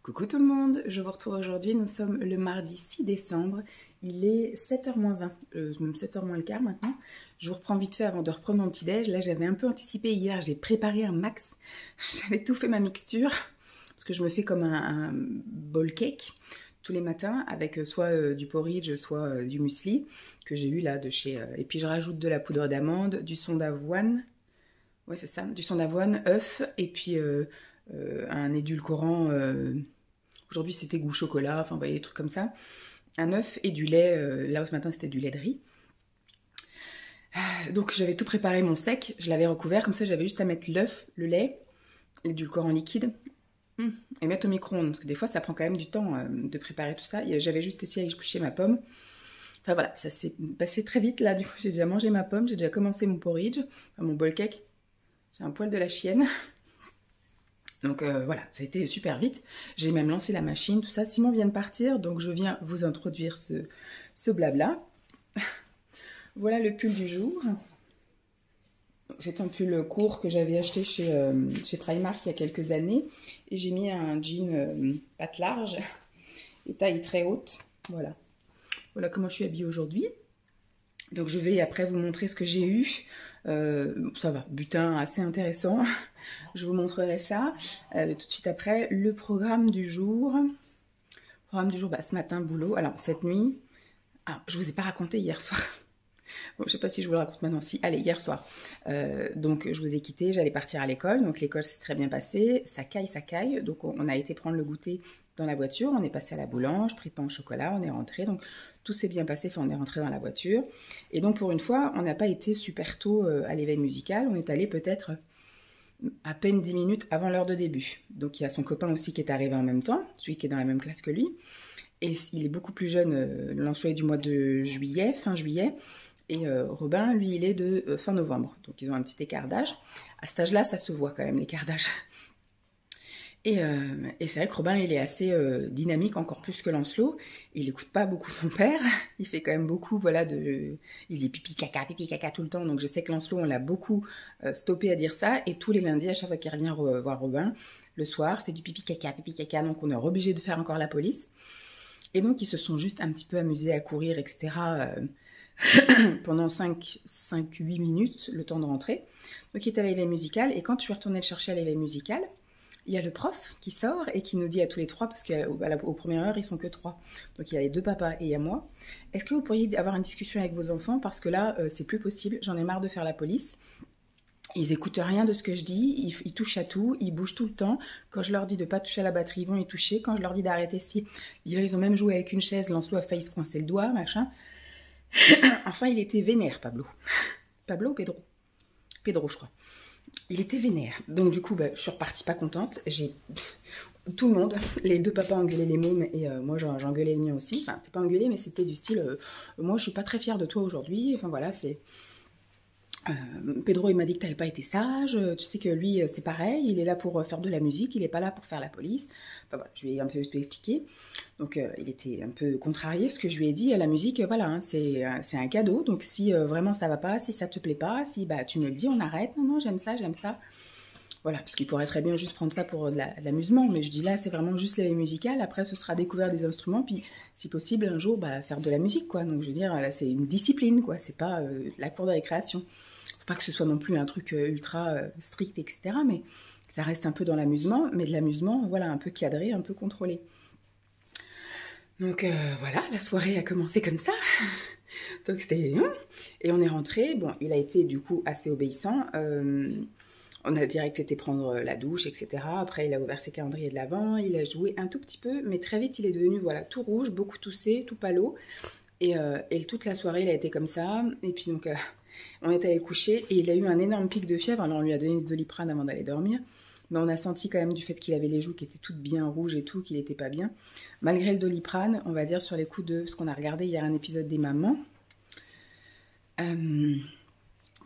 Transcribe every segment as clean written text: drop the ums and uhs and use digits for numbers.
Coucou tout le monde, je vous retrouve aujourd'hui, nous sommes le mardi 6 décembre, il est 7h moins 20, même 7h moins le quart maintenant. Je vous reprends vite fait avant de reprendre mon petit déj. Là j'avais un peu anticipé hier, j'ai préparé un max, j'avais tout fait ma mixture, parce que je me fais comme un bowl cake tous les matins avec soit du porridge, soit du muesli que j'ai eu là de chez... et puis je rajoute de la poudre d'amande, du son d'avoine, ouais c'est ça, du son d'avoine, œuf, et puis un édulcorant... Aujourd'hui, c'était goût chocolat, enfin, vous voyez, des trucs comme ça. Un œuf et du lait. Là, ce matin, c'était du lait de riz. Donc, j'avais tout préparé, mon sec. Je l'avais recouvert. Comme ça, j'avais juste à mettre l'œuf, le lait, l'édulcorant liquide et mettre au micro-ondes. Parce que des fois, ça prend quand même du temps de préparer tout ça. J'avais juste essayé à éplucher ma pomme. Enfin, voilà, ça s'est passé très vite. Là, du coup, j'ai déjà mangé ma pomme. J'ai déjà commencé mon porridge, enfin, mon bowl cake. J'ai un poil de la chienne. Donc voilà, ça a été super vite. J'ai même lancé la machine, tout ça. Simon vient de partir, donc je viens vous introduire ce blabla. Voilà le pull du jour. C'est un pull court que j'avais acheté chez Primark il y a quelques années. Et j'ai mis un jean patte large et taille très haute. Voilà. Voilà comment je suis habillée aujourd'hui. Donc je vais après vous montrer ce que j'ai eu. Ça va, butin assez intéressant. Je vous montrerai ça. Tout de suite après, le programme du jour. Ce matin, boulot. Alors, cette nuit... Ah, je vous ai pas raconté hier soir. Bon, je sais pas si je vous le raconte maintenant. Si, allez, hier soir. Donc, je vous ai quitté, j'allais partir à l'école. Donc, l'école s'est très bien passée. Ça caille. Donc, on a été prendre le goûter dans la voiture. On est passé à la boulange, pris pain au chocolat, on est rentré. Donc, tout s'est bien passé. Enfin, on est rentré dans la voiture. Et donc, pour une fois, on n'a pas été super tôt à l'éveil musical. On est allé peut-être à peine 10 minutes avant l'heure de début. Donc, il y a son copain aussi qui est arrivé en même temps, celui qui est dans la même classe que lui. Et il est beaucoup plus jeune. L'Anso est du mois de juillet, fin juillet. Et Robin, lui, il est de fin novembre. Donc, ils ont un petit écart d'âge. À cet âge-là, ça se voit quand même, l'écart d'âge. Et c'est vrai que Robin, il est assez dynamique, encore plus que Lancelot. Il n'écoute pas beaucoup son père. Il fait quand même beaucoup, voilà, il dit pipi caca tout le temps. Donc, je sais que Lancelot, on l'a beaucoup stoppé à dire ça. Et tous les lundis, à chaque fois qu'il revient voir Robin, le soir, c'est du pipi caca. Donc, on est obligé de faire encore la police. Et donc, ils se sont juste un petit peu amusés à courir, etc., pendant 5-8 minutes, le temps de rentrer. Donc, il est à l'éveil musical. Et quand je suis retournée le chercher à l'éveil musical, il y a le prof qui sort et qui nous dit à tous les trois, parce qu'aux premières heures, ils sont que 3. Donc, il y a les 2 papas et il y a moi. Est-ce que vous pourriez avoir une discussion avec vos enfants? Parce que là, c'est plus possible. J'en ai marre de faire la police. Ils écoutent rien de ce que je dis. Ils touchent à tout. Ils bougent tout le temps. Quand je leur dis de ne pas toucher à la batterie, ils vont y toucher. Quand je leur dis d'arrêter, si. Ils ont même joué avec une chaise. Lancelot a failli se coincer le doigt, machin. Enfin, il était vénère, Pablo. Pablo ou Pedro? Pedro, je crois. Il était vénère. Donc du coup, je suis repartie pas contente. J'ai tout le monde, les 2 papas engueulaient les mômes et moi j'engueulais les miens aussi. Enfin, t'es pas engueulé, mais c'était du style moi je suis pas très fière de toi aujourd'hui. Enfin voilà, c'est... Pedro il m'a dit que t'avais pas été sage. Tu sais que lui c'est pareil, il est là pour faire de la musique, il est pas là pour faire la police. Enfin voilà, je lui ai un peu expliqué. Donc il était un peu contrarié parce que je lui ai dit la musique voilà hein, c'est un cadeau. Donc si vraiment ça va pas, si ça te plaît pas, si tu me le dis, on arrête. Non j'aime ça. Voilà, parce qu'il pourrait très bien juste prendre ça pour de l'amusement, mais je dis là, c'est vraiment juste l'éveil musical. Après, ce sera découvert des instruments, puis si possible, un jour, faire de la musique, quoi. Donc, je veux dire, là, c'est une discipline, quoi. C'est pas la cour de récréation. Faut pas que ce soit non plus un truc ultra strict, etc., mais ça reste un peu dans l'amusement, mais de l'amusement, voilà, un peu cadré, un peu contrôlé. Donc, voilà, la soirée a commencé comme ça. Donc, c'était... Et on est rentré. Bon, il a été, du coup, assez obéissant. On a direct été prendre la douche, etc. Après, il a ouvert ses calendriers de l'Avent, il a joué un tout petit peu, mais très vite, il est devenu voilà, tout rouge, beaucoup toussé, tout pâlot. Et toute la soirée, il a été comme ça. Et puis, donc, on est allé coucher et il a eu un énorme pic de fièvre. Alors, on lui a donné du Doliprane avant d'aller dormir. Mais on a senti quand même du fait qu'il avait les joues qui étaient toutes bien rouges et tout, qu'il n'était pas bien. Malgré le Doliprane, on va dire sur les coups de... Parce qu'on a regardé hier un épisode des mamans.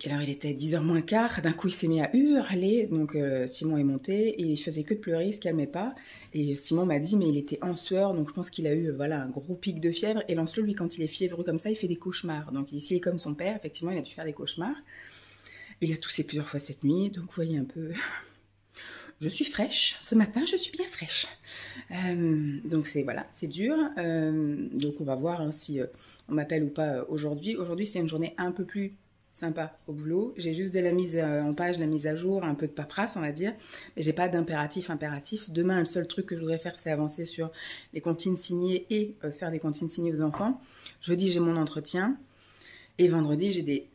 Quelle heure il était? 10h moins quart. D'un coup, il s'est mis à hurler. Donc, Simon est monté et il faisait que de pleurer, il se calmait pas. Et Simon m'a dit, mais il était en sueur. Donc, je pense qu'il a eu voilà, un gros pic de fièvre. Et Lancelot, lui, quand il est fiévreux comme ça, il fait des cauchemars. Donc, ici, il est comme son père. Effectivement, il a dû faire des cauchemars. Il a toussé plusieurs fois cette nuit. Donc, vous voyez un peu... Je suis fraîche. Ce matin, je suis bien fraîche. Donc c'est voilà, c'est dur. Donc on va voir hein, si on m'appelle ou pas aujourd'hui. Aujourd'hui c'est une journée un peu plus sympa au boulot. J'ai juste de la mise en page, la mise à jour, un peu de paperasse on va dire. Mais j'ai pas d'impératif impératif. Demain le seul truc que je voudrais faire c'est avancer sur les comptines signées et faire des comptines signées aux enfants. Jeudi j'ai mon entretien. Et vendredi j'ai des,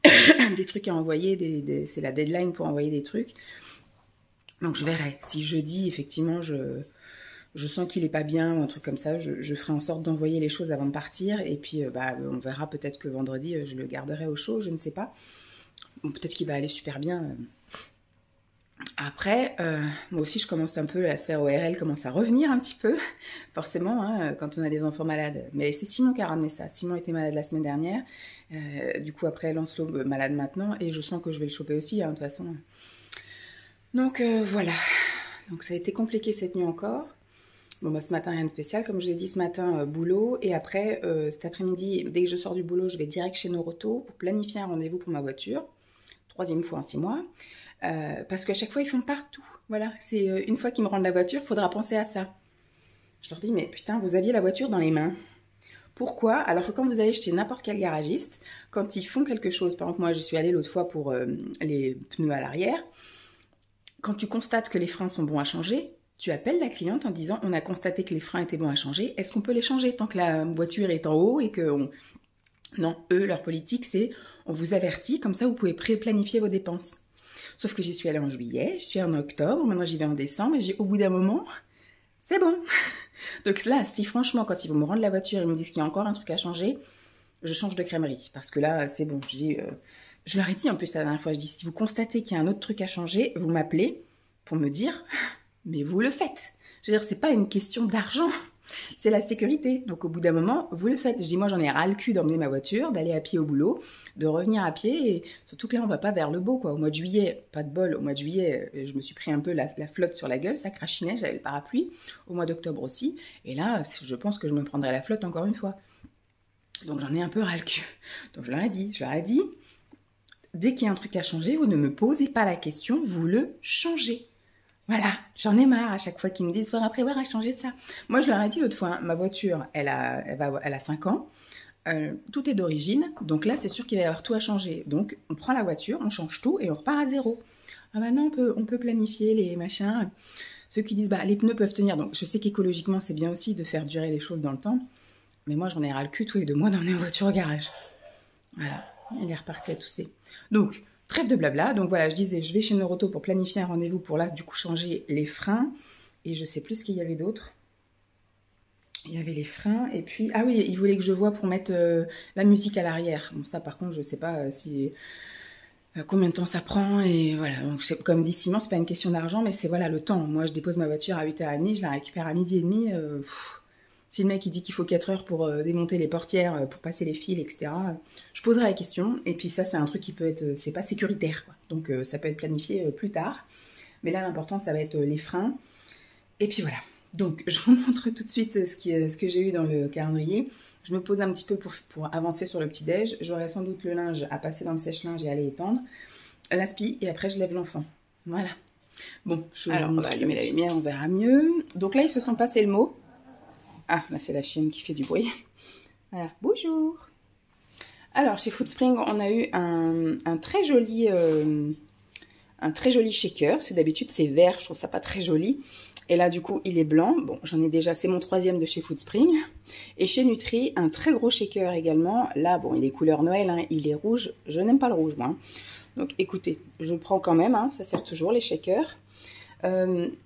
des trucs à envoyer. C'est la deadline pour envoyer des trucs. Donc je verrai. Si jeudi effectivement je sens qu'il est pas bien ou un truc comme ça, je ferai en sorte d'envoyer les choses avant de partir. Et puis, on verra peut-être que vendredi, je le garderai au chaud, je ne sais pas. Peut-être qu'il va aller super bien. Après, moi aussi, je commence un peu, la sphère ORL commence à revenir un petit peu, forcément, hein, quand on a des enfants malades. Mais c'est Simon qui a ramené ça. Simon était malade la semaine dernière. Du coup, après, Lancelot malade maintenant. Et je sens que je vais le choper aussi, hein, de toute façon. Donc, voilà. Donc, ça a été compliqué cette nuit encore. Bon, ce matin, rien de spécial. Comme je l'ai dit, ce matin, boulot. Et après, cet après-midi, dès que je sors du boulot, je vais direct chez Noroto pour planifier un rendez-vous pour ma voiture. 3e fois en 6 mois. Parce qu'à chaque fois, ils font partout. Voilà, c'est une fois qu'ils me rendent la voiture, il faudra penser à ça. Je leur dis, mais putain, vous aviez la voiture dans les mains. Pourquoi? Alors que quand vous allez chez n'importe quel garagiste, quand ils font quelque chose, par exemple, moi, j'y suis allée l'autre fois pour les pneus à l'arrière, quand tu constates que les freins sont bons à changer, tu appelles la cliente en disant on a constaté que les freins étaient bons à changer, est-ce qu'on peut les changer tant que la voiture est en haut et que Non, eux, leur politique, c'est on vous avertit, comme ça vous pouvez pré-planifier vos dépenses. Sauf que j'y suis allée en juillet, je suis allée en octobre, maintenant j'y vais en décembre, et au bout d'un moment, c'est bon. Donc là, si franchement, quand ils vont me rendre la voiture, ils me disent qu'il y a encore un truc à changer, je change de crèmerie, parce que là, c'est bon. Je leur ai dit en plus la dernière fois, je dis si vous constatez qu'il y a un autre truc à changer, vous m'appelez pour me dire... Mais vous le faites. Je veux dire, c'est pas une question d'argent, c'est la sécurité. Donc au bout d'un moment, vous le faites. Je dis, moi j'en ai ras le cul d'emmener ma voiture, d'aller à pied au boulot, de revenir à pied, et surtout que là on va pas vers le beau, quoi. Au mois de juillet, pas de bol, au mois de juillet, je me suis pris un peu la flotte sur la gueule, ça crachinait, j'avais le parapluie. Au mois d'octobre aussi, et là, je pense que je me prendrai la flotte encore une fois. Donc j'en ai un peu ras le cul. Donc je leur ai dit, dès qu'il y a un truc à changer, vous ne me posez pas la question, vous le changez. Voilà, j'en ai marre à chaque fois qu'ils me disent « faudra prévoir à changer ça ». Moi, je leur ai dit l'autre fois, ma voiture, elle a 5 ans, tout est d'origine, donc là, c'est sûr qu'il va y avoir tout à changer. Donc, on prend la voiture, on change tout et on repart à zéro. Ah maintenant, on peut planifier les machins. Ceux qui disent « les pneus peuvent tenir ». Donc, je sais qu'écologiquement, c'est bien aussi de faire durer les choses dans le temps, mais moi, j'en ai ras le cul tous les 2 mois d'emmener une voiture au garage. Voilà, elle est repartie à tousser. Donc... Trêve de blabla, donc voilà, je disais, je vais chez Noroto pour planifier un rendez-vous pour là, du coup, changer les freins. Et je sais plus ce qu'il y avait d'autre. Il y avait les freins, et puis... Ah oui, il voulait que je voie pour mettre la musique à l'arrière. Bon, ça, par contre, je sais pas combien de temps ça prend, et voilà. Donc, comme dit Simon, c'est pas une question d'argent, mais c'est, voilà, le temps. Moi, je dépose ma voiture à 8h30, je la récupère à 12h30. Si le mec il dit qu'il faut 4 heures pour démonter les portières, pour passer les fils, etc., je poserai la question. Et puis ça, c'est un truc qui peut être... c'est pas sécuritaire, quoi. Donc ça peut être planifié plus tard. Mais là, l'important, ça va être les freins. Et puis voilà. Donc je vous montre tout de suite ce que j'ai eu dans le calendrier. Je me pose un petit peu pour avancer sur le petit-déj. J'aurai sans doute le linge à passer dans le sèche-linge et à aller étendre. L'aspi, et après je lève l'enfant. Voilà. Bon, alors on va allumer la lumière, on verra mieux. Donc là, ils se sont passés le mot. Ah, là, c'est la chienne qui fait du bruit. Voilà, bonjour. Alors, chez Foodspring, on a eu un très joli shaker. Parce que d'habitude, c'est vert, je trouve ça pas très joli. Et là, du coup, il est blanc. Bon, j'en ai déjà, c'est mon 3e de chez Foodspring. Et chez Nutri, un très gros shaker également. Là, bon, il est couleur Noël, hein, il est rouge. Je n'aime pas le rouge, moi. Donc, écoutez, je le prends quand même, hein, ça sert toujours, les shakers.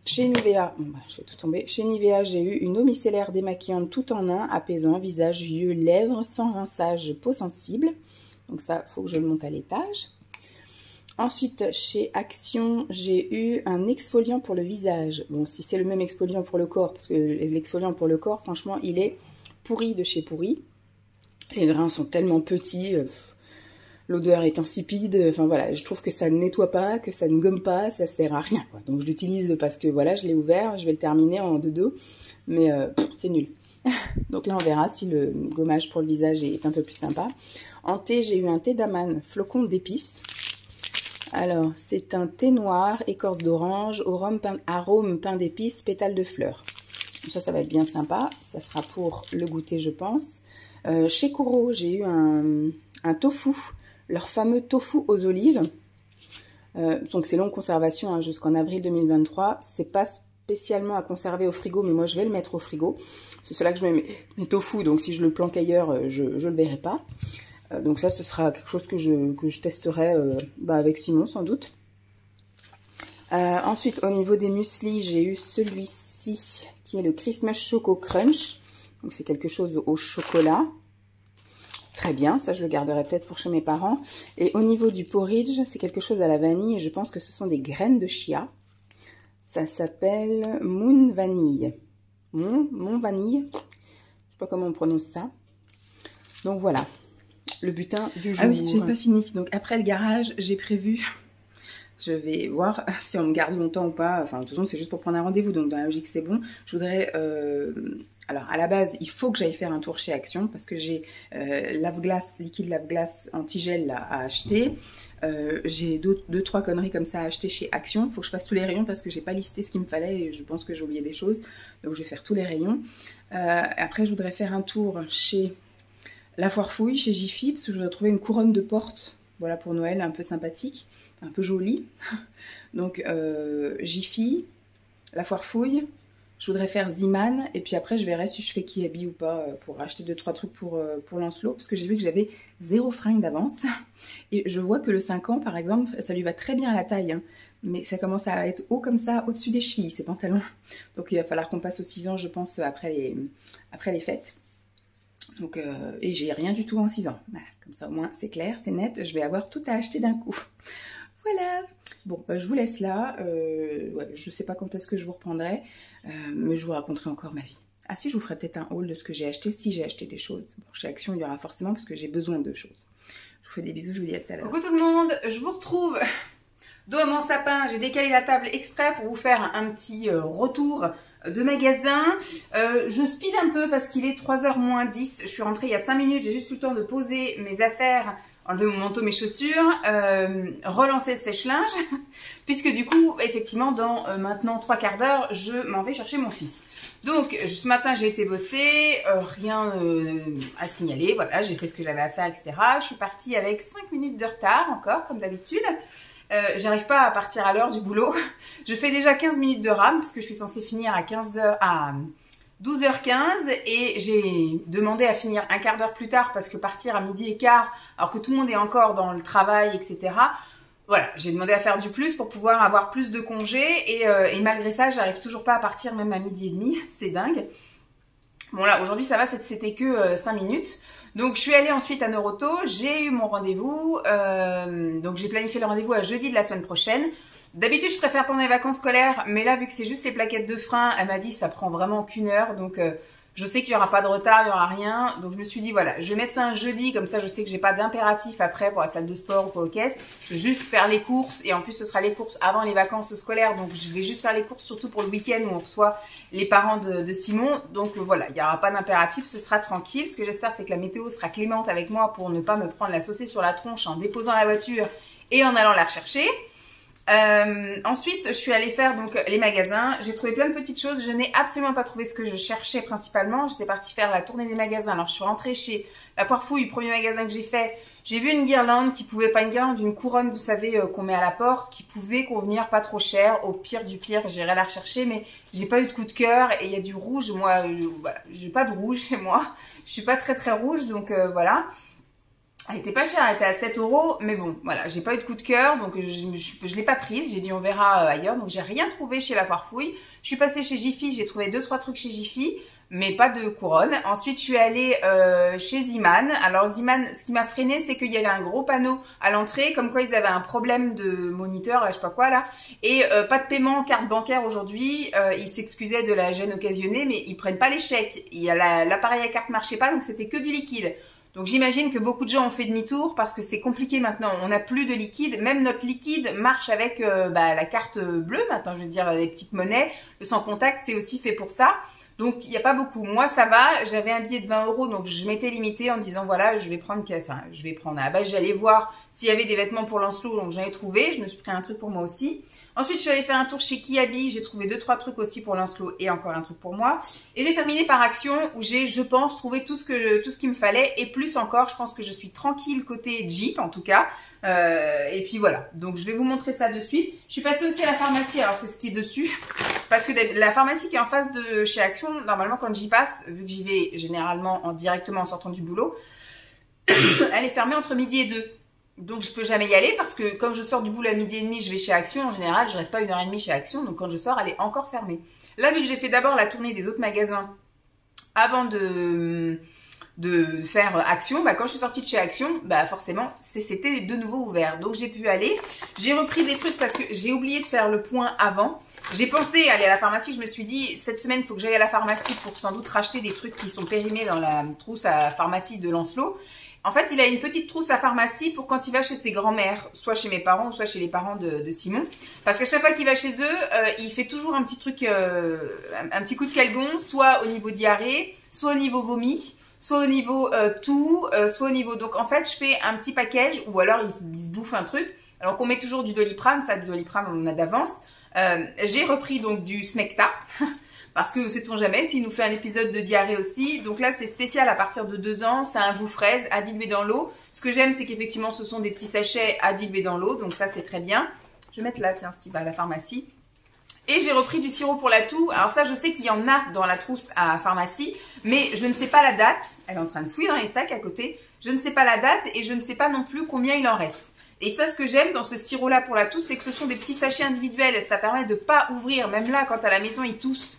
Chez Nivea, je vais tout tomber. Chez Nivea, j'ai eu une eau micellaire démaquillante tout en un, apaisant, visage, yeux, lèvres, sans rinçage, peau sensible. Donc ça, il faut que je le monte à l'étage. Ensuite, chez Action, j'ai eu un exfoliant pour le visage. Bon, si c'est le même exfoliant pour le corps, parce que l'exfoliant pour le corps, franchement, il est pourri de chez pourri. Les grains sont tellement petits... L'odeur est insipide, enfin voilà, je trouve que ça ne nettoie pas, que ça ne gomme pas, ça sert à rien, quoi. Donc je l'utilise parce que voilà, je l'ai ouvert, je vais le terminer en 2-2, mais c'est nul. Donc là on verra si le gommage pour le visage est un peu plus sympa. En thé, j'ai eu un thé d'amane, flocon d'épices. Alors, c'est un thé noir, écorce d'orange, arôme pain d'épices, pétales de fleurs. Ça va être bien sympa. Ça sera pour le goûter, je pense. Chez Koro, j'ai eu un tofu, leur fameux tofu aux olives. Donc c'est longue conservation hein, jusqu'en avril 2023. C'est pas spécialement à conserver au frigo, mais moi je vais le mettre au frigo. C'est cela que je mets mes tofu, donc si je le planque ailleurs, je le verrai pas. Donc ça, ce sera quelque chose que je testerai avec Simon sans doute. Ensuite, au niveau des mueslis, j'ai eu celui-ci qui est le Christmas Choco Crunch. Donc c'est quelque chose au chocolat. Très bien, ça je le garderai peut-être pour chez mes parents. Et au niveau du porridge, c'est quelque chose à la vanille et je pense que ce sont des graines de chia. Ça s'appelle Moon Vanille. Mon Vanille. Je sais pas comment on prononce ça. Donc voilà, le butin du jour. Ah oui, j'ai pas fini. Donc après le garage, j'ai prévu... Je vais voir si on me garde longtemps ou pas. Enfin, de toute façon, c'est juste pour prendre un rendez-vous. Donc, dans la logique, c'est bon. Je voudrais... Alors, à la base, il faut que j'aille faire un tour chez Action parce que j'ai lave-glace, liquide lave-glace anti-gel à acheter. J'ai deux, trois conneries comme ça à acheter chez Action. Il faut que je fasse tous les rayons parce que j'ai pas listé ce qu'il me fallait et je pense que j'ai oublié des choses. Donc, je vais faire tous les rayons. Après, je voudrais faire un tour chez La Foire Fouille, chez Jiffy, parce que je voudrais trouver une couronne de porte. Voilà, pour Noël, un peu sympathique, un peu jolie. Donc, Jiffy, La Foire Fouille. Je voudrais faire Ziman. Et puis après, je verrai si je fais Kiabi ou pas pour acheter 2-3 trucs pour Lancelot. Parce que j'ai vu que j'avais 0 fringue d'avance. Et je vois que le 5 ans, par exemple, ça lui va très bien à la taille. Hein. Mais ça commence à être haut comme ça, au-dessus des chevilles, ces pantalons. Donc, il va falloir qu'on passe aux 6 ans, je pense, après les fêtes. Donc, et j'ai rien du tout en 6 ans. Voilà, comme ça au moins c'est clair, c'est net, je vais avoir tout à acheter d'un coup. Voilà. Bon, je vous laisse là. Ouais, je sais pas quand est-ce que je vous reprendrai, mais je vous raconterai encore ma vie. Ah si, je vous ferai peut-être un haul de ce que j'ai acheté, si j'ai acheté des choses. Bon, chez Action, il y aura forcément parce que j'ai besoin de choses. Je vous fais des bisous, je vous dis à tout à l'heure. Coucou tout le monde, je vous retrouve dans mon sapin. J'ai décalé la table exprès pour vous faire un petit retour de magasin. Je speed un peu parce qu'il est 3h moins 10. Je suis rentrée il y a 5 minutes. J'ai juste eu le temps de poser mes affaires, enlever mon manteau, mes chaussures, relancer le sèche-linge. Puisque du coup, effectivement, dans maintenant 3 quarts d'heure, je m'en vais chercher mon fils. Donc, ce matin, j'ai été bosser. Rien à signaler. Voilà, j'ai fait ce que j'avais à faire, etc. Je suis partie avec 5 minutes de retard encore, comme d'habitude. J'arrive pas à partir à l'heure du boulot. Je fais déjà 15 minutes de rame parce que je suis censée finir à 12h15 et j'ai demandé à finir un quart d'heure plus tard parce que partir à 12h15 alors que tout le monde est encore dans le travail, etc. Voilà, j'ai demandé à faire du plus pour pouvoir avoir plus de congés et malgré ça, j'arrive toujours pas à partir même à 12h30. C'est dingue. Bon là, aujourd'hui ça va, c'était que 5 minutes. Donc, je suis allée ensuite à Neuroto, j'ai eu mon rendez-vous, donc j'ai planifié le rendez-vous à jeudi de la semaine prochaine. D'habitude, je préfère pendant les vacances scolaires, mais là, vu que c'est juste ces plaquettes de frein, elle m'a dit ça prend vraiment qu'1 heure, donc je sais qu'il n'y aura pas de retard, il n'y aura rien. Donc, je me suis dit, voilà, je vais mettre ça un jeudi, comme ça, je sais que j'ai pas d'impératif après pour la salle de sport ou quoi aux caisses. Je vais juste faire les courses, et en plus, ce sera les courses avant les vacances scolaires, donc je vais juste faire les courses, surtout pour le week-end où on reçoit les parents de Simon. Donc voilà, il n'y aura pas d'impératif, ce sera tranquille. Ce que j'espère, c'est que la météo sera clémente avec moi pour ne pas me prendre la saucée sur la tronche en déposant la voiture et en allant la rechercher. Ensuite, je suis allée faire donc les magasins. J'ai trouvé plein de petites choses. Je n'ai absolument pas trouvé ce que je cherchais principalement. J'étais partie faire la tournée des magasins. Alors, je suis rentrée chez La Foire Fouille, premier magasin que j'ai fait. J'ai vu une guirlande qui pouvait, pas une guirlande, une couronne, vous savez, qu'on met à la porte, qui pouvait convenir pas trop cher. Au pire du pire, j'irai la rechercher, mais j'ai pas eu de coup de cœur. Et il y a du rouge. Moi, voilà, j'ai pas de rouge chez moi. Je suis pas très rouge, donc voilà. Elle était pas chère, elle était à 7 €, mais bon, voilà, j'ai pas eu de coup de cœur, donc je l'ai pas prise, j'ai dit on verra ailleurs, donc j'ai rien trouvé chez La Foire Fouille. Je suis passée chez Jiffy, j'ai trouvé 2-3 trucs chez Jiffy, mais pas de couronne. Ensuite, je suis allée chez Ziman. Alors Ziman, ce qui m'a freiné, c'est qu'il y avait un gros panneau à l'entrée, comme quoi ils avaient un problème de moniteur, là, je sais pas quoi, là, et pas de paiement en carte bancaire aujourd'hui. Ils s'excusaient de la gêne occasionnée, mais ils prennent pas les chèques. Il y a l'appareil à carte marchait pas, donc c'était que du liquide. Donc j'imagine que beaucoup de gens ont fait demi-tour parce que c'est compliqué maintenant. On n'a plus de liquide. Même notre liquide marche avec la carte bleue maintenant. Je veux dire, les petites monnaies. Le sans contact, c'est aussi fait pour ça. Donc il n'y a pas beaucoup. Moi, ça va. J'avais un billet de 20 €, donc je m'étais limitée en disant voilà, je vais prendre à la base, j'allais voir s'il y avait des vêtements pour Lancelot, donc j'en ai trouvé. Je me suis pris un truc pour moi aussi. Ensuite, je suis allée faire un tour chez Kiabi. J'ai trouvé 2-3 trucs aussi pour Lancelot et encore un truc pour moi. Et j'ai terminé par Action où j'ai, je pense, trouvé tout ce qu'il me fallait. Et plus encore, je pense que je suis tranquille côté Jeep en tout cas. Et puis voilà. Donc je vais vous montrer ça de suite. Je suis passée aussi à la pharmacie. Alors c'est ce qui est dessus. Parce que la pharmacie qui est en face de chez Action, normalement quand j'y passe, vu que j'y vais généralement directement en sortant du boulot, elle est fermée entre midi et 2. Donc je peux jamais y aller parce que comme je sors du boulot à midi et demi, je vais chez Action. En général, je reste pas 1h30 chez Action. Donc quand je sors, elle est encore fermée. Là, vu que j'ai fait d'abord la tournée des autres magasins avant de faire Action, bah, quand je suis sortie de chez Action, bah, forcément, c'était de nouveau ouvert. Donc j'ai pu aller. J'ai repris des trucs parce que j'ai oublié de faire le point avant. J'ai pensé aller à la pharmacie. Je me suis dit, cette semaine, il faut que j'aille à la pharmacie pour sans doute racheter des trucs qui sont périmés dans la trousse à pharmacie de Lancelot. En fait, il a une petite trousse à pharmacie pour quand il va chez ses grands-mères, soit chez mes parents, soit chez les parents de Simon. Parce qu'à chaque fois qu'il va chez eux, il fait toujours un petit truc, un petit coup de calgon, soit au niveau diarrhée, soit au niveau vomi, soit au niveau tout, soit au niveau... Donc en fait, je fais un petit package, ou alors il se bouffe un truc. Alors qu'on met toujours du Doliprane, ça, du Doliprane, on en a d'avance. J'ai repris donc du Smecta. Parce que sait-on jamais, s'il nous fait un épisode de diarrhée aussi. Donc là, c'est spécial à partir de 2 ans. C'est un goût fraise à diluer dans l'eau. Ce que j'aime, c'est qu'effectivement, ce sont des petits sachets à diluer dans l'eau. Donc ça, c'est très bien. Je vais mettre là, tiens, ce qui va à la pharmacie. Et j'ai repris du sirop pour la toux. Alors ça, je sais qu'il y en a dans la trousse à pharmacie. Mais je ne sais pas la date. Elle est en train de fouiller dans les sacs à côté. Je ne sais pas la date et je ne sais pas non plus combien il en reste. Et ça, ce que j'aime dans ce sirop-là pour la toux, c'est que ce sont des petits sachets individuels. Ça permet de ne pas ouvrir. Même là, quand à la maison, il tousse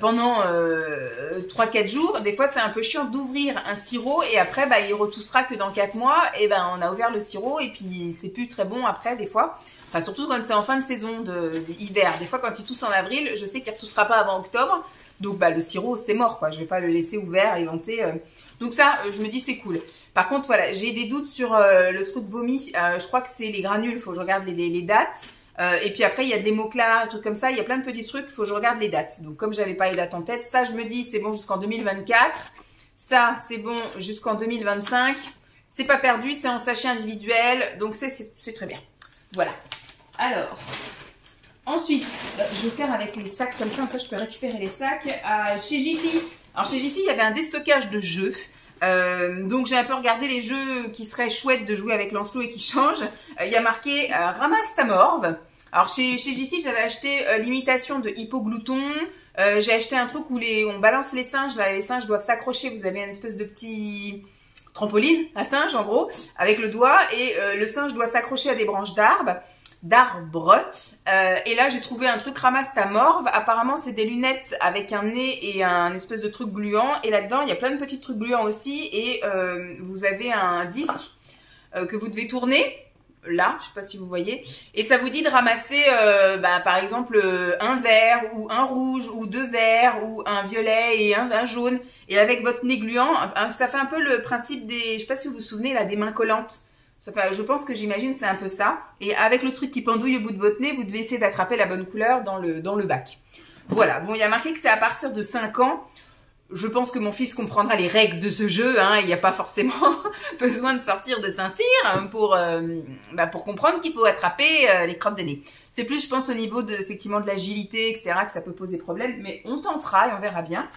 pendant 3-4 jours, des fois c'est un peu chiant d'ouvrir un sirop et après bah, il retoussera que dans 4 mois et ben on a ouvert le sirop et puis c'est plus très bon après des fois, enfin surtout quand c'est en fin de saison d'hiver, des fois quand il tousse en avril, je sais qu'il ne retoussera pas avant octobre, donc bah, le sirop c'est mort quoi, je vais pas le laisser ouvert, éventé, donc ça je me dis c'est cool. Par contre voilà, j'ai des doutes sur le truc vomi, je crois que c'est les granules, il faut que je regarde les dates. Et puis après, il y a de l'hémoclat, un truc comme ça. Il y a plein de petits trucs. Il faut que je regarde les dates. Donc, comme j'avais pas les dates en tête, ça, je me dis, c'est bon jusqu'en 2024. Ça, c'est bon jusqu'en 2025. C'est pas perdu, c'est en sachet individuel. Donc, c'est très bien. Voilà. Alors, ensuite, je vais faire avec les sacs comme ça. Ça, je peux récupérer les sacs. Chez Jiffy. Alors, chez Jiffy, il y avait un déstockage de jeux. Donc j'ai un peu regardé les jeux qui seraient chouettes de jouer avec Lancelot et qui changent. Il y a marqué Ramasse ta morve. Alors chez Jiffy, j'avais acheté l'imitation de Hippoglouton. J'ai acheté un truc où on balance les singes. Là, les singes doivent s'accrocher. Vous avez une espèce de petit trampoline à singe en gros, avec le doigt. Et le singe doit s'accrocher à des branches d'arbres. Et là j'ai trouvé un truc Ramasse ta morve. Apparemment c'est des lunettes avec un nez et un espèce de truc gluant, et là dedans il y a plein de petits trucs gluants aussi, et vous avez un disque que vous devez tourner là, je sais pas si vous voyez, et ça vous dit de ramasser par exemple un vert ou un rouge ou 2 verts ou un violet et un jaune, et avec votre nez gluant, ça fait un peu le principe des, je sais pas si vous vous souvenez là, des mains collantes. Je pense que j'imagine c'est un peu ça. Et avec le truc qui pendouille au bout de votre nez, vous devez essayer d'attraper la bonne couleur dans le bac. Voilà. Bon, il y a marqué que c'est à partir de 5 ans. Je pense que mon fils comprendra les règles de ce jeu. Hein. Il n'y a pas forcément besoin de sortir de Saint-Cyr pour comprendre qu'il faut attraper les crottes de nez. C'est plus, je pense, au niveau effectivement de l'agilité, etc., que ça peut poser problème. Mais on tentera et on verra bien.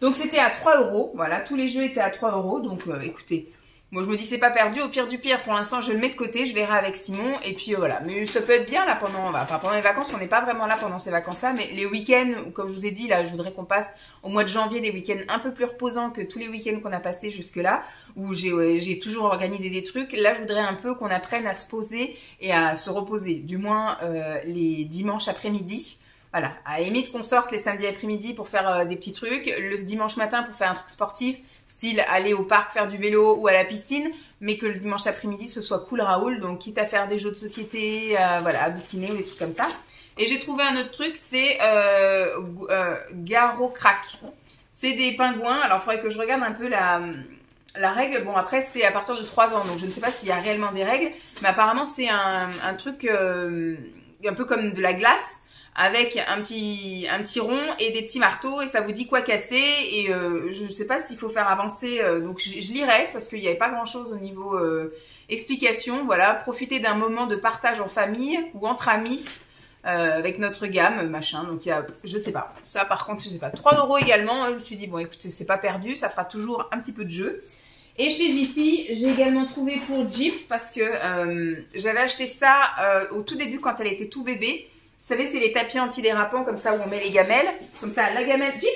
Donc, c'était à 3 €. Voilà, tous les jeux étaient à 3 €. Donc, écoutez... Moi, je me dis, c'est pas perdu. Au pire du pire, pour l'instant, je le mets de côté. Je verrai avec Simon. Et puis, voilà. Mais ça peut être bien, là, pendant les vacances. On n'est pas vraiment là pendant ces vacances-là. Mais les week-ends, comme je vous ai dit, là, je voudrais qu'on passe au mois de janvier des week-ends un peu plus reposants que tous les week-ends qu'on a passés jusque-là, où j'ai toujours organisé des trucs. Là, je voudrais un peu qu'on apprenne à se poser et à se reposer. Du moins, les dimanches après-midi. Voilà. À la limite qu'on sorte les samedis après-midi pour faire des petits trucs. Le dimanche matin pour faire un truc sportif. Style aller au parc faire du vélo ou à la piscine, mais que le dimanche après-midi ce soit cool Raoul, donc quitte à faire des jeux de société, voilà, à bouquiner ou des trucs comme ça. Et j'ai trouvé un autre truc, c'est Garo Crack. C'est des pingouins, alors il faudrait que je regarde un peu la règle. Bon après c'est à partir de 3 ans, donc je ne sais pas s'il y a réellement des règles, mais apparemment c'est un truc un peu comme de la glace, avec un petit rond et des petits marteaux, et ça vous dit quoi casser, et je ne sais pas s'il faut faire avancer, donc je lirai parce qu'il n'y avait pas grand chose au niveau Explication, voilà, profiter d'un moment de partage en famille ou entre amis avec notre gamme, machin. Donc il y a, je sais pas, ça par contre, je sais pas, 3 € également. Je me suis dit, bon écoutez, c'est pas perdu, ça fera toujours un petit peu de jeu. Et chez Jiffy, j'ai également trouvé pour Jeep parce que j'avais acheté ça au tout début quand elle était tout bébé. Vous savez, c'est les tapis antidérapants comme ça où on met les gamelles. Comme ça, la gamelle, Jiffy!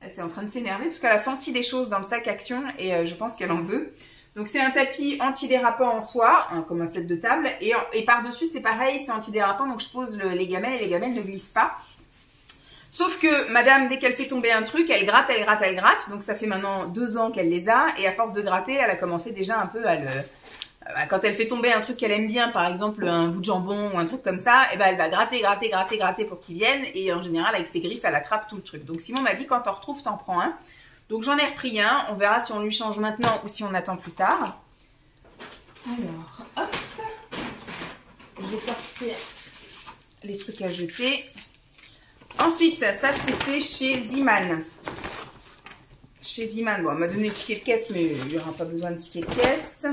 Elle est en train de s'énerver parce qu'elle a senti des choses dans le sac Action et je pense qu'elle en veut. Donc c'est un tapis antidérapant en soie, hein, comme un set de table. Et par-dessus, c'est pareil, c'est antidérapant. Donc je pose les gamelles et les gamelles ne glissent pas. Sauf que madame, dès qu'elle fait tomber un truc, elle gratte, elle gratte, elle gratte. Donc ça fait maintenant 2 ans qu'elle les a. Et à force de gratter, elle a commencé déjà un peu à le... Quand elle fait tomber un truc qu'elle aime bien, par exemple un bout de jambon ou un truc comme ça, et ben elle va gratter, gratter, gratter, gratter pour qu'il vienne. Et en général, avec ses griffes, elle attrape tout le truc. Donc Simon m'a dit, quand t'en retrouves, t'en prends un. Donc j'en ai repris un. On verra si on lui change maintenant ou si on attend plus tard. Alors, hop. Je vais sortir les trucs à jeter. Ensuite, ça c'était chez Ziman. Chez Ziman, bon, elle m'a donné le ticket de caisse, mais il n'y aura pas besoin de ticket de caisse.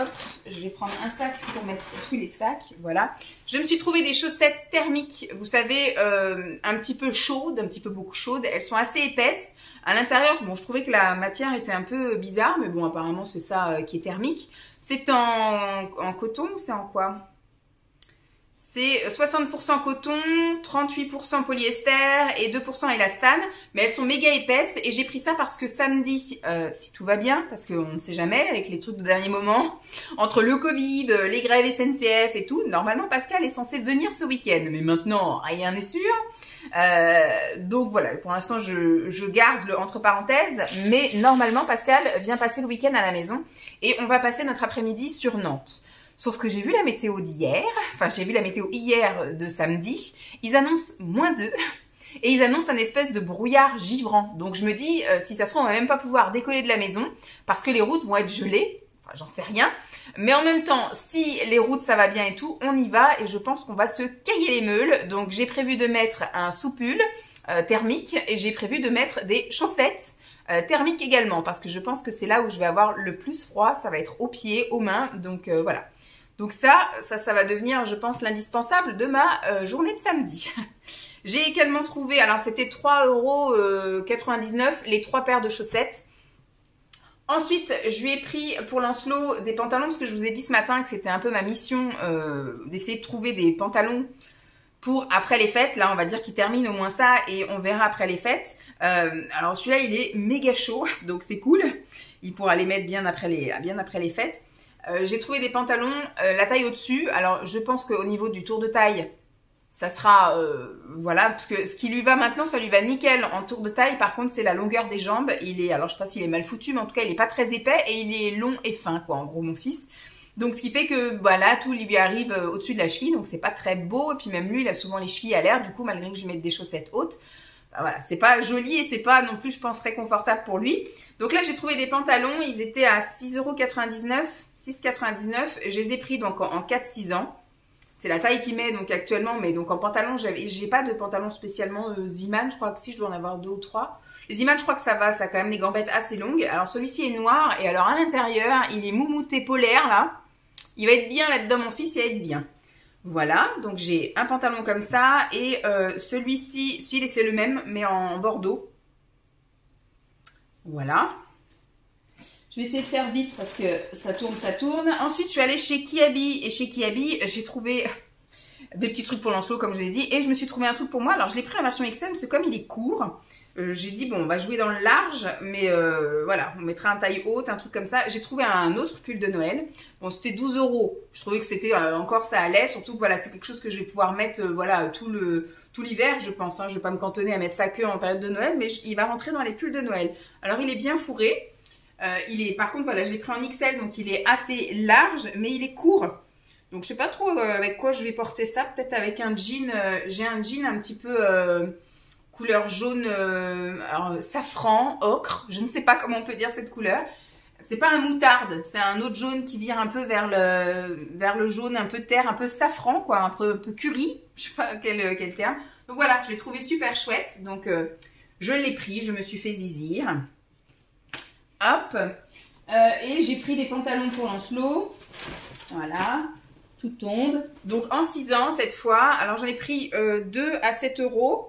Hop, je vais prendre un sac pour mettre tous les sacs, voilà. Je me suis trouvé des chaussettes thermiques, vous savez, un petit peu chaudes, un petit peu beaucoup chaudes. Elles sont assez épaisses. À l'intérieur, bon, je trouvais que la matière était un peu bizarre, mais bon, apparemment, c'est ça qui est thermique. C'est en coton ou c'est en quoi? C'est 60% coton, 38% polyester et 2% élastane. Mais elles sont méga épaisses et j'ai pris ça parce que samedi, si tout va bien, parce qu'on ne sait jamais avec les trucs de dernier moment, entre le Covid, les grèves SNCF et tout, normalement Pascal est censé venir ce week-end. Mais maintenant, rien n'est sûr. Donc voilà, pour l'instant je garde le entre parenthèses, mais normalement Pascal vient passer le week-end à la maison et on va passer notre après-midi sur Nantes. Sauf que j'ai vu la météo d'hier, enfin j'ai vu la météo hier de samedi, ils annoncent -2 et ils annoncent un espèce de brouillard givrant. Donc je me dis, si ça se trouve on va même pas pouvoir décoller de la maison parce que les routes vont être gelées, enfin j'en sais rien. Mais en même temps, si les routes ça va bien et tout, on y va et je pense qu'on va se cailler les meules. Donc j'ai prévu de mettre un sous-pull thermique et j'ai prévu de mettre des chaussettes thermiques également parce que je pense que c'est là où je vais avoir le plus froid, ça va être aux pieds, aux mains, donc voilà. Donc ça va devenir, je pense, l'indispensable de ma journée de samedi. J'ai également trouvé, alors c'était 3,99 € les 3 paires de chaussettes. Ensuite, je lui ai pris pour Lancelot des pantalons parce que je vous ai dit ce matin que c'était un peu ma mission d'essayer de trouver des pantalons pour après les fêtes. Là, on va dire qu'il termine au moins ça et on verra après les fêtes. Alors celui-là, il est méga chaud, donc c'est cool. Il pourra les mettre bien après les fêtes. J'ai trouvé des pantalons, la taille au-dessus. Alors, je pense qu'au niveau du tour de taille, ça sera, voilà, parce que ce qui lui va maintenant, ça lui va nickel en tour de taille. Par contre, c'est la longueur des jambes. Il est, alors je sais pas s'il est mal foutu, mais en tout cas, il est pas très épais et il est long et fin, quoi, en gros, mon fils. Donc, ce qui fait que, voilà, tout lui arrive au-dessus de la cheville, donc c'est pas très beau. Et puis même lui, il a souvent les chevilles à l'air, du coup, malgré que je mette des chaussettes hautes. Voilà, c'est pas joli et c'est pas non plus, je pense, très confortable pour lui. Donc là, j'ai trouvé des pantalons, ils étaient à 6,99 €, 6,99 €. Je les ai pris donc en 4-6 ans. C'est la taille qu'il met donc actuellement, mais donc en pantalon, j'ai pas de pantalon spécialement Ziman, je crois que si, je dois en avoir 2 ou 3. Les Ziman, je crois que ça va, ça a quand même les gambettes assez longues. Alors celui-ci est noir et alors à l'intérieur, il est moumouté polaire là. Il va être bien là-dedans, mon fils, il va être bien. Voilà, donc j'ai un pantalon comme ça et celui-ci, c'est le même mais en bordeaux. Voilà. Je vais essayer de faire vite parce que ça tourne, ça tourne. Ensuite, je suis allée chez Kiabi et chez Kiabi, j'ai trouvé des petits trucs pour Lancelot comme je l'ai dit et je me suis trouvé un truc pour moi. Alors, je l'ai pris en version XL parce que comme il est court, j'ai dit bon, on va jouer dans le large, mais voilà, on mettra un taille haute, un truc comme ça. J'ai trouvé un autre pull de Noël. Bon, c'était 12 €. Je trouvais que c'était encore ça allait, surtout que voilà, c'est quelque chose que je vais pouvoir mettre voilà tout l'hiver, je pense. Hein. Je vais pas me cantonner à mettre ça que en période de Noël, mais il va rentrer dans les pulls de Noël. Alors, il est bien fourré. Par contre, voilà, je l'ai pris en XL, donc il est assez large, mais il est court. Donc, je sais pas trop avec quoi je vais porter ça. Peut-être avec un jean. J'ai un jean un petit peu couleur jaune, alors, safran, ocre. Je ne sais pas comment on peut dire cette couleur. C'est pas un moutarde, c'est un autre jaune qui vire un peu vers le jaune, un peu terre, un peu safran, quoi, un peu curry. Je sais pas quel terme. Donc voilà, je l'ai trouvé super chouette. Donc, je l'ai pris, je me suis fait zizir. Hop, Et j'ai pris des pantalons pour Lancelot. Voilà, tout tombe. Donc en 6 ans cette fois. Alors j'en ai pris 2 à 7 €.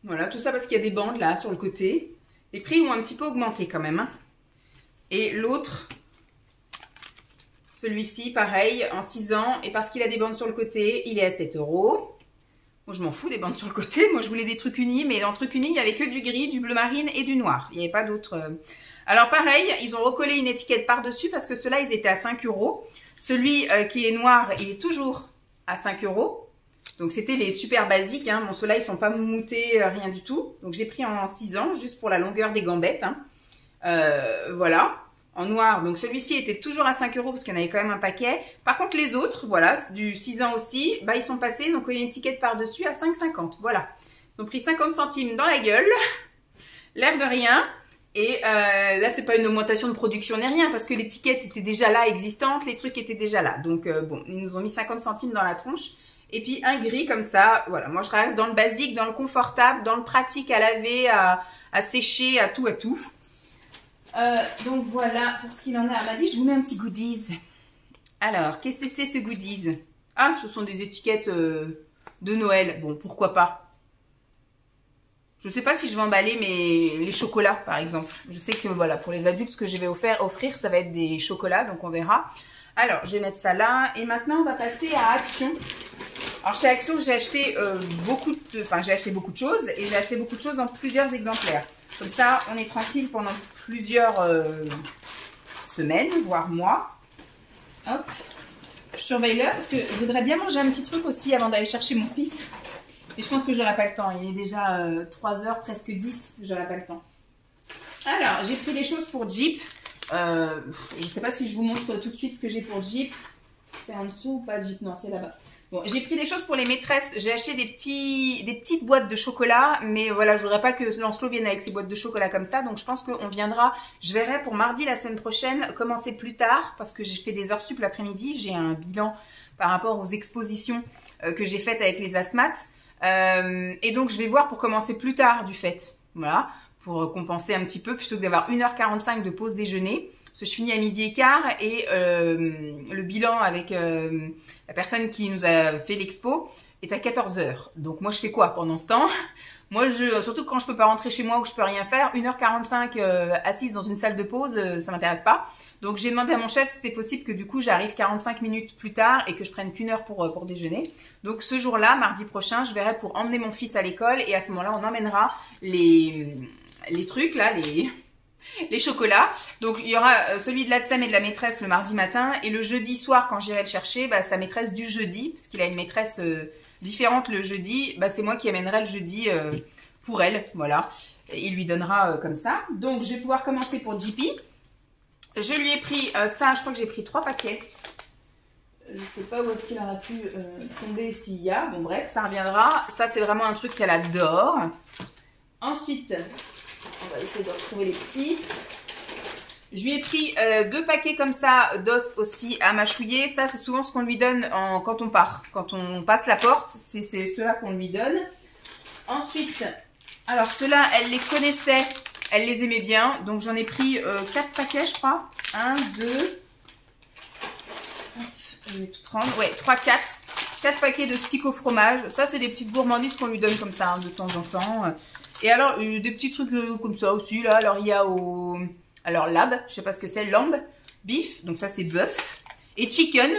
Voilà, tout ça parce qu'il y a des bandes là sur le côté. Les prix ont un petit peu augmenté quand même. Hein. Et l'autre, celui-ci, pareil, en 6 ans. Et parce qu'il a des bandes sur le côté, il est à 7 €. Moi, je m'en fous des bandes sur le côté. Moi, je voulais des trucs unis. Mais dans trucs unis, il n'y avait que du gris, du bleu marine et du noir. Il n'y avait pas d'autres. Alors, pareil, ils ont recollé une étiquette par-dessus parce que ceux-là, ils étaient à 5 €. Celui qui est noir, il est toujours à 5 €. Donc, c'était les super basiques. Hein. Bon, ceux-là, ils sont pas moumoutes, rien du tout. Donc, j'ai pris en 6 ans, juste pour la longueur des gambettes. Hein. Voilà. En noir, donc celui-ci était toujours à 5 € parce qu'il y en avait quand même un paquet. Par contre, les autres, voilà, du 6 ans aussi, bah, ils sont passés, ils ont collé une étiquette par-dessus à 5,50. Voilà. Ils ont pris 50 centimes dans la gueule, l'air de rien. Et là, c'est pas une augmentation de production ni rien parce que l'étiquette était déjà là, existante, les trucs étaient déjà là. Donc, bon, ils nous ont mis 50 centimes dans la tronche. Et puis, un gris comme ça, voilà. Moi, je reste dans le basique, dans le confortable, dans le pratique à laver, à sécher, à tout, à tout. Donc voilà pour ce qu'il en est. Elle m'a dit, je vous mets un petit goodies. Alors, qu'est-ce que c'est ce goodies? Ah, ce sont des étiquettes de Noël. Bon, pourquoi pas. Je ne sais pas si je vais emballer les chocolats, par exemple. Je sais que voilà, pour les adultes, ce que je vais offrir, ça va être des chocolats, donc on verra. Alors, je vais mettre ça là. Et maintenant, on va passer à Action. Alors, chez Action, j'ai acheté beaucoup de choses. Et j'ai acheté beaucoup de choses dans plusieurs exemplaires. Comme ça, on est tranquille pendant plusieurs semaines, voire mois. Hop. Je surveille l'heure parce que je voudrais bien manger un petit truc aussi avant d'aller chercher mon fils. Et je pense que j'aurai pas le temps. Il est déjà 3 h, presque 10. J'aurai pas le temps. Alors, j'ai pris des choses pour Jeep. Je ne sais pas si je vous montre tout de suite ce que j'ai pour Jeep. C'est en dessous ou pas Jeep? Non, c'est là-bas. Bon, j'ai pris des choses pour les maîtresses. J'ai acheté des petites boîtes de chocolat. Mais voilà, je voudrais pas que Lancelot vienne avec ses boîtes de chocolat comme ça. Donc, je pense qu'on viendra. Je verrai pour mardi la semaine prochaine. Commencer plus tard. Parce que j'ai fait des heures sup l'après-midi. J'ai un bilan par rapport aux expositions que j'ai faites avec les asthmates. Et donc, je vais voir pour commencer plus tard du fait. Voilà. Pour compenser un petit peu. Plutôt que d'avoir 1 h 45 de pause déjeuner. Parce que je finis à 12h15 et le bilan avec la personne qui nous a fait l'expo est à 14 h. Donc moi je fais quoi pendant ce temps? Moi surtout quand je peux pas rentrer chez moi ou que je peux rien faire, 1 h 45 assise dans une salle de pause, ça m'intéresse pas. Donc j'ai demandé à mon chef si c'était possible que du coup j'arrive 45 minutes plus tard et que je prenne qu'1 heure pour déjeuner. Donc ce jour-là, mardi prochain, je verrai pour emmener mon fils à l'école et à ce moment-là on emmènera les trucs là, les chocolats. Donc, il y aura celui de l'ADSEM et de la maîtresse le mardi matin. Et le jeudi soir, quand j'irai le chercher, bah, sa maîtresse du jeudi, parce qu'il a une maîtresse différente le jeudi, bah, c'est moi qui amènerai le jeudi pour elle. Voilà. Et il lui donnera comme ça. Donc, je vais pouvoir commencer pour JP. Je lui ai pris ça. Je crois que j'ai pris 3 paquets. Je ne sais pas où est-ce qu'il aurait pu tomber s'il y a. Bon, bref, ça reviendra. Ça, c'est vraiment un truc qu'elle adore. Ensuite... on va essayer de retrouver les petits. Je lui ai pris 2 paquets comme ça d'os aussi à mâchouiller. Ça, c'est souvent ce qu'on lui donne quand on part. Quand on passe la porte, c'est ceux-là qu'on lui donne. Ensuite, alors ceux-là, elle les connaissait. Elle les aimait bien. Donc, j'en ai pris 4 paquets, je crois. 1, 2. Je vais tout prendre. Ouais, 3, 4. 4 paquets de sticks au fromage. Ça, c'est des petites gourmandises qu'on lui donne comme ça hein, de temps en temps. Et alors, des petits trucs comme ça aussi, là. Alors, il y a alors, lab, je sais pas ce que c'est, lambe, beef, donc ça, c'est bœuf. Et chicken.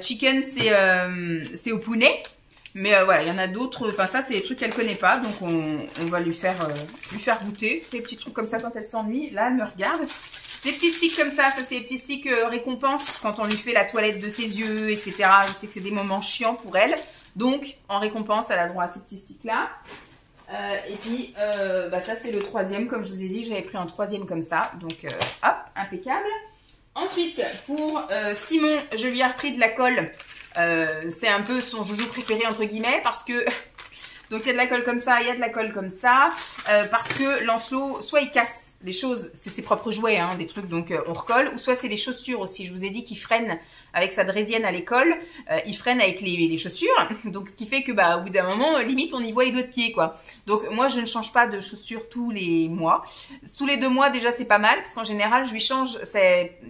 Chicken, c'est au poulet. Mais voilà, il y en a d'autres. Enfin, ça, c'est des trucs qu'elle connaît pas. Donc, on va lui faire goûter. Ces petits trucs comme ça quand elle s'ennuie. Là, elle me regarde. Des petits sticks comme ça c'est des petits sticks récompense quand on lui fait la toilette de ses yeux, etc. Je sais que c'est des moments chiants pour elle. Donc, en récompense, elle a droit à ces petits sticks-là. Et puis, bah, ça, c'est le 3e. Comme je vous ai dit, j'avais pris un 3e comme ça. Donc, hop, impeccable. Ensuite, pour Simon, je lui ai repris de la colle. C'est un peu son joujou préféré, entre guillemets, parce que... Donc, il y a de la colle comme ça, il y a de la colle comme ça. Parce que Lancelot, soit il casse les choses, c'est ses propres jouets, hein, des trucs, donc on recolle, ou soit c'est les chaussures aussi. Je vous ai dit qu'il freine avec sa draisienne à l'école, il freine avec les chaussures, donc ce qui fait que au bout d'un moment, limite on y voit les doigts de pied, quoi. Donc moi je ne change pas de chaussures tous les mois. Tous les 2 mois déjà c'est pas mal, parce qu'en général je lui change,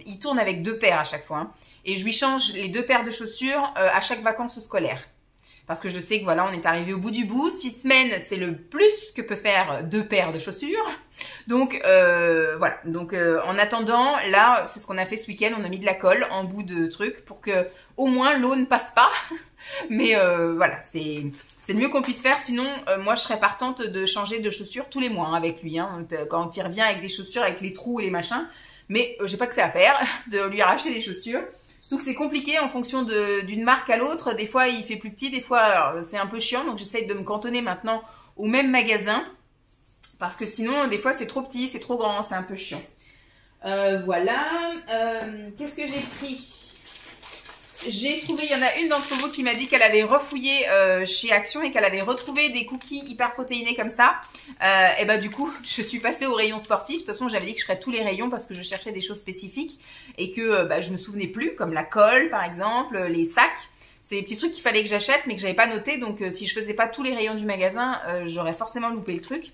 il tourne avec 2 paires à chaque fois, hein, et je lui change les 2 paires de chaussures à chaque vacances scolaires. Parce que je sais que voilà, on est arrivé au bout du bout. 6 semaines, c'est le plus que peut faire 2 paires de chaussures. Donc voilà. Donc en attendant, là, c'est ce qu'on a fait ce week-end. On a mis de la colle en bout de truc pour que au moins l'eau ne passe pas. Mais voilà, c'est le mieux qu'on puisse faire. Sinon, moi, je serais partante de changer de chaussures tous les mois, hein, avec lui. Hein, quand il revient avec des chaussures avec les trous et les machins. Mais j'ai pas que ça à faire de lui arracher des chaussures. Surtout que c'est compliqué en fonction d'une marque à l'autre. Des fois, il fait plus petit, des fois, c'est un peu chiant. Donc, j'essaye de me cantonner maintenant au même magasin. Parce que sinon, des fois, c'est trop petit, c'est trop grand, c'est un peu chiant. Voilà. Qu'est-ce que j'ai pris? J'ai trouvé, il y en a une d'entre vous qui m'a dit qu'elle avait refouillé chez Action et qu'elle avait retrouvé des cookies hyper protéinés comme ça. Et du coup, je suis passée au rayon sportif. De toute façon, j'avais dit que je ferais tous les rayons parce que je cherchais des choses spécifiques et que je me souvenais plus, comme la colle par exemple, les sacs. C'est des petits trucs qu'il fallait que j'achète mais que j'avais pas noté. Donc si je faisais pas tous les rayons du magasin, j'aurais forcément loupé le truc.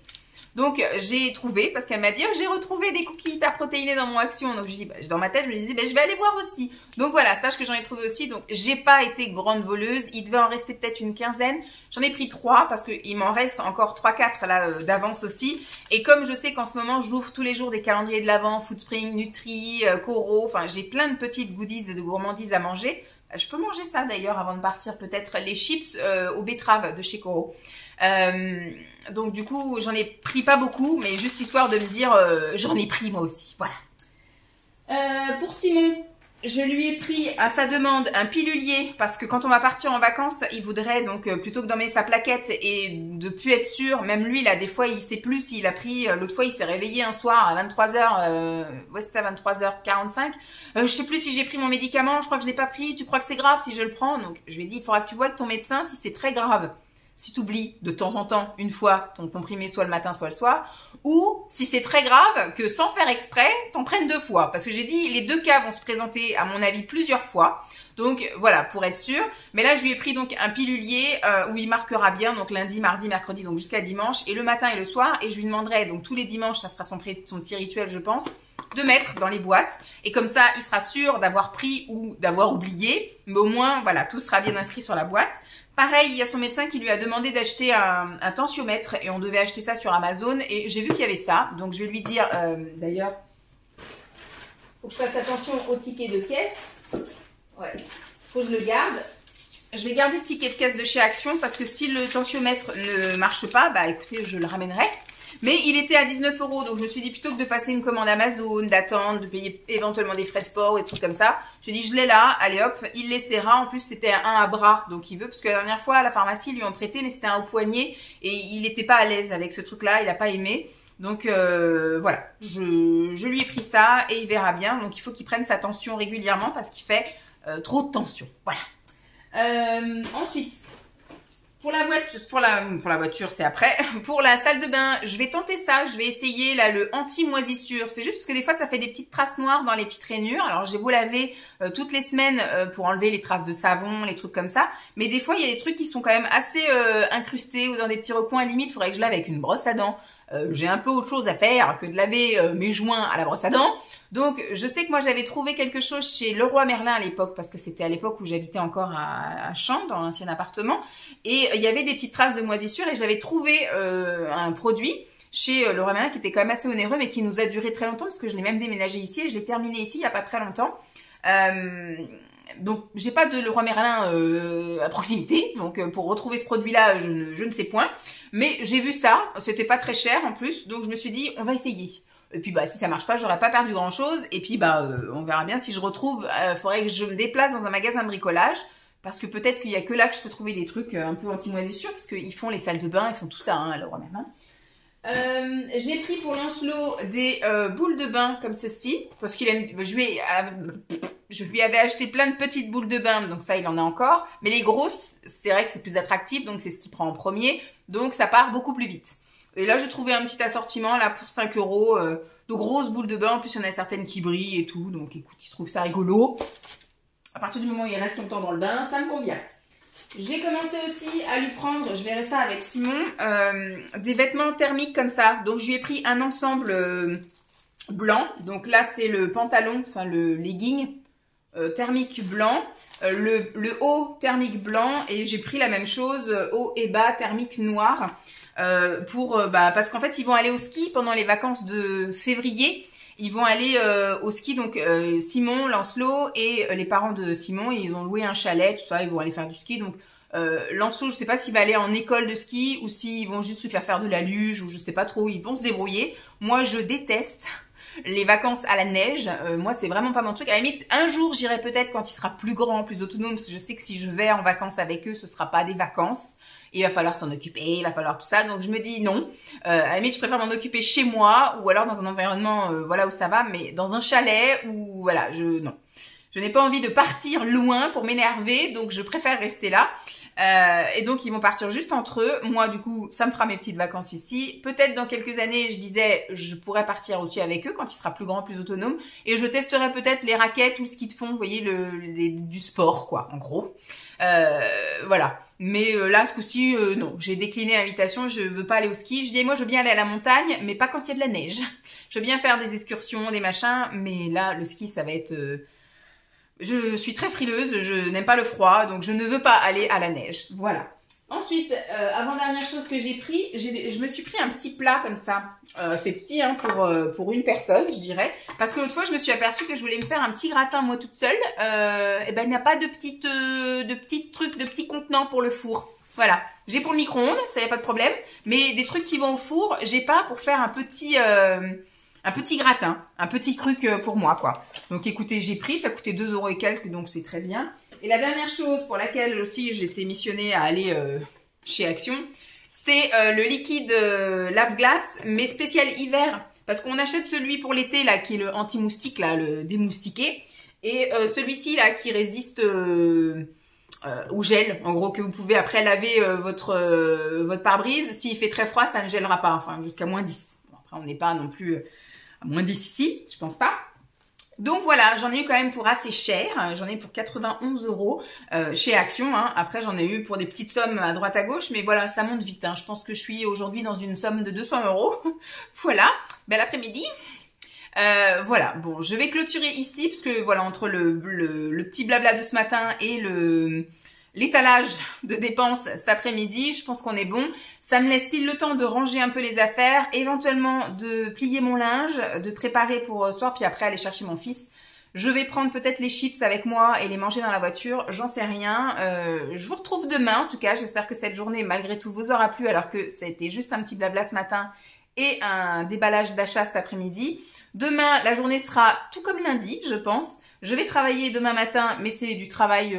Donc j'ai trouvé, parce qu'elle m'a dit j'ai retrouvé des cookies hyper protéinés dans mon Action. Donc je dis, dans ma tête je me disais je vais aller voir aussi. Donc voilà, sache que j'en ai trouvé aussi. Donc j'ai pas été grande voleuse, il devait en rester peut-être une quinzaine. J'en ai pris 3 parce qu'il m'en reste encore 3-4 là d'avance aussi. Et comme je sais qu'en ce moment j'ouvre tous les jours des calendriers de l'Avent, Foodspring, Nutri, Coro, enfin j'ai plein de petites goodies et de gourmandises à manger. Je peux manger ça d'ailleurs avant de partir, peut-être les chips aux betteraves de chez Coro. Donc du coup j'en ai pris pas beaucoup, mais juste histoire de me dire j'en ai pris moi aussi, voilà. Pour Simon, je lui ai pris à sa demande un pilulier parce que quand on va partir en vacances, il voudrait donc plutôt que d'emmener sa plaquette et de plus être sûr, même lui là des fois il sait plus s'il a pris, l'autre fois il s'est réveillé un soir à 23h, ouais c'était à 23h45, je sais plus si j'ai pris mon médicament, je crois que je l'ai pas pris, tu crois que c'est grave si je le prends? Donc je lui ai dit il faudra que tu vois avec ton médecin si c'est très grave. Si tu oublies de temps en temps, une fois, ton comprimé soit le matin, soit le soir, ou si c'est très grave, que sans faire exprès, t'en prennes 2 fois. Parce que j'ai dit, les 2 cas vont se présenter, à mon avis, plusieurs fois. Donc voilà, pour être sûr. Mais là, je lui ai pris donc un pilulier où il marquera bien, donc lundi, mardi, mercredi, donc jusqu'à dimanche, et le matin et le soir. Et je lui demanderai, donc tous les dimanches, ça sera son petit rituel, je pense, de mettre dans les boîtes. Et comme ça, il sera sûr d'avoir pris ou d'avoir oublié. Mais au moins, voilà, tout sera bien inscrit sur la boîte. Pareil, il y a son médecin qui lui a demandé d'acheter un tensiomètre et on devait acheter ça sur Amazon et j'ai vu qu'il y avait ça. Donc je vais lui dire, d'ailleurs, faut que je fasse attention au ticket de caisse. Ouais, faut que je le garde. Je vais garder le ticket de caisse de chez Action parce que si le tensiomètre ne marche pas, écoutez, je le ramènerai. Mais il était à 19 €, donc je me suis dit plutôt que de passer une commande Amazon, d'attendre, de payer éventuellement des frais de port ou des trucs comme ça, je dit je l'ai là, allez hop, il l'essaiera. En plus c'était un à bras, donc il veut, parce que la dernière fois à la pharmacie ils lui ont prêté, mais c'était un au poignet et il n'était pas à l'aise avec ce truc-là, il n'a pas aimé. Donc voilà, je lui ai pris ça et il verra bien. Donc il faut qu'il prenne sa tension régulièrement parce qu'il fait trop de tension. Voilà. Ensuite, pour la voiture, c'est après. Pour la salle de bain, je vais tenter ça. Je vais essayer là le anti-moisissure. C'est juste parce que des fois, ça fait des petites traces noires dans les petites rainures. Alors, j'ai beau laver toutes les semaines pour enlever les traces de savon, les trucs comme ça. Mais des fois, il y a des trucs qui sont quand même assez incrustés ou dans des petits recoins. Limite, il faudrait que je lave avec une brosse à dents. J'ai un peu autre chose à faire que de laver mes joints à la brosse à dents. Donc, je sais que moi, j'avais trouvé quelque chose chez Leroy Merlin à l'époque, parce que c'était à l'époque où j'habitais encore à Champs, dans l'ancien appartement. Et il y avait des petites traces de moisissure et j'avais trouvé un produit chez Leroy Merlin qui était quand même assez onéreux, mais qui nous a duré très longtemps, parce que je l'ai même déménagé ici et je l'ai terminé ici il n'y a pas très longtemps. Donc, j'ai pas de Leroy Merlin à proximité, donc pour retrouver ce produit-là, je ne sais point. Mais j'ai vu ça, c'était pas très cher en plus, donc je me suis dit, on va essayer. Et puis si ça marche pas, j'aurais pas perdu grand chose. Et puis on verra bien si je retrouve. Faudrait que je me déplace dans un magasin de bricolage, parce que peut-être qu'il y a que là que je peux trouver des trucs un peu anti-moisissure, parce qu'ils font les salles de bain, ils font tout ça, hein, Leroy Merlin. J'ai pris pour Lancelot des boules de bain comme ceci, parce qu'il aime. Je lui avais acheté plein de petites boules de bain, donc ça il en a encore. Mais les grosses, c'est vrai que c'est plus attractif, donc c'est ce qu'il prend en premier, donc ça part beaucoup plus vite. Et là, j'ai trouvé un petit assortiment là pour 5 € de grosses boules de bain. En plus, il y en a certaines qui brillent et tout. Donc, écoute, ils trouvent ça rigolo. À partir du moment où il reste longtemps dans le bain, ça me convient. J'ai commencé aussi à lui prendre, je verrai ça avec Simon, des vêtements thermiques comme ça. Donc, je lui ai pris un ensemble blanc. Donc là, c'est le pantalon, enfin le legging thermique blanc. Le haut thermique blanc. Et j'ai pris la même chose, haut et bas thermique noir. Parce qu'en fait, ils vont aller au ski pendant les vacances de février. Ils vont aller au ski, donc Simon, Lancelot et les parents de Simon, ils ont loué un chalet, tout ça, ils vont aller faire du ski. Donc Lancelot, je sais pas s'il va aller en école de ski ou s'ils vont juste se faire de la luge ou je sais pas trop, ils vont se débrouiller. Moi, je déteste les vacances à la neige. Moi, c'est vraiment pas mon truc. À la limite, un jour, j'irai peut-être quand il sera plus grand, plus autonome, parce que je sais que si je vais en vacances avec eux, ce sera pas des vacances. Il va falloir s'en occuper, il va falloir tout ça. Donc, je me dis non. À la limite, je préfère m'en occuper chez moi ou alors dans un environnement voilà où ça va. Mais dans un chalet où, voilà, non. Je n'ai pas envie de partir loin pour m'énerver. Donc, je préfère rester là. Et donc, ils vont partir juste entre eux. Moi, du coup, ça me fera mes petites vacances ici. Peut-être dans quelques années, je disais, je pourrais partir aussi avec eux quand il sera plus grand, plus autonome. Et je testerai peut-être les raquettes ou ce qu'ils te font, vous voyez, du sport, quoi, en gros. Voilà. Mais là, ce coup-ci, non. J'ai décliné l'invitation. Je veux pas aller au ski. Je dis, moi, je veux bien aller à la montagne, mais pas quand il y a de la neige. Je veux bien faire des excursions, des machins. Mais là, le ski, ça va être... Je suis très frileuse, je n'aime pas le froid, donc je ne veux pas aller à la neige. Voilà. Ensuite, avant-dernière chose que j'ai pris, je me suis pris un petit plat comme ça. C'est petit hein, pour une personne, je dirais. Parce que l'autre fois, je me suis aperçue que je voulais me faire un petit gratin moi toute seule. Et ben, il n'y a pas de petits trucs, de petits contenants pour le four. Voilà. J'ai pour le micro-ondes, ça y a pas de problème. Mais des trucs qui vont au four, j'ai pas pour faire un petit gratin, un petit truc pour moi, quoi. Donc, écoutez, j'ai pris, ça coûtait 2 € et quelques, donc c'est très bien. Et la dernière chose pour laquelle aussi j'ai été missionnée à aller chez Action, c'est le liquide lave-glace, mais spécial hiver. Parce qu'on achète celui pour l'été, là, qui est le anti-moustique, là, le démoustiqué. Et celui-ci, là, qui résiste au gel, en gros, que vous pouvez après laver votre pare-brise. S'il fait très froid, ça ne gèlera pas, enfin, jusqu'à -10. Bon, après, on n'est pas non plus... à -10 ici, je pense pas. Donc voilà, j'en ai eu quand même pour assez cher. J'en ai eu pour 91 € chez Action. Hein. Après, j'en ai eu pour des petites sommes à droite à gauche. Mais voilà, ça monte vite. Hein. Je pense que je suis aujourd'hui dans une somme de 200 €. Voilà, bel après-midi. Voilà, bon, je vais clôturer ici. Parce que voilà, entre le petit blabla de ce matin et l'étalage de dépenses cet après-midi, je pense qu'on est bon. Ça me laisse pile le temps de ranger un peu les affaires, éventuellement de plier mon linge, de préparer pour ce soir, puis après aller chercher mon fils. Je vais prendre peut-être les chips avec moi et les manger dans la voiture, j'en sais rien. Je vous retrouve demain, en tout cas, j'espère que cette journée, malgré tout, vous aura plu, alors que c'était juste un petit blabla ce matin et un déballage d'achat cet après-midi. Demain, la journée sera tout comme lundi, je pense. Je vais travailler demain matin, mais c'est du travail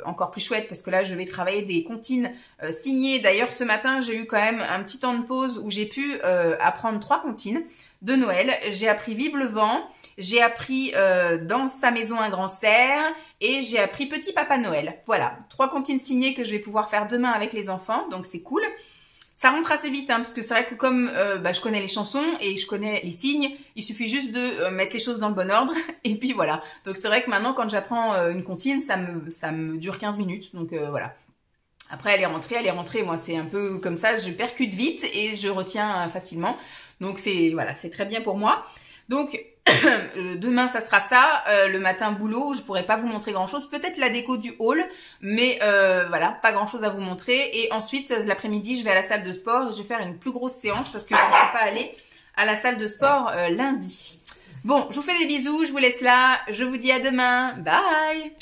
encore plus chouette parce que là, je vais travailler des comptines signées. D'ailleurs, ce matin, j'ai eu quand même un petit temps de pause où j'ai pu apprendre 3 comptines de Noël. J'ai appris Vive le vent, j'ai appris Dans sa maison un grand cerf et j'ai appris Petit Papa Noël. Voilà, 3 comptines signées que je vais pouvoir faire demain avec les enfants, donc c'est cool. Ça rentre assez vite, hein, parce que c'est vrai que comme je connais les chansons et je connais les signes, il suffit juste de mettre les choses dans le bon ordre, et puis voilà. Donc c'est vrai que maintenant, quand j'apprends une comptine, ça me dure 15 minutes, donc voilà. Après, elle est rentrée, moi c'est un peu comme ça, je percute vite et je retiens facilement. Donc voilà, c'est très bien pour moi. Donc demain ça sera ça, le matin boulot, je pourrais pas vous montrer grand chose, peut-être la déco du hall, mais voilà, pas grand chose à vous montrer. Et ensuite l'après-midi je vais à la salle de sport et je vais faire une plus grosse séance parce que je ne suis pas allée à la salle de sport lundi. Bon, je vous fais des bisous, je vous laisse là, je vous dis à demain, bye.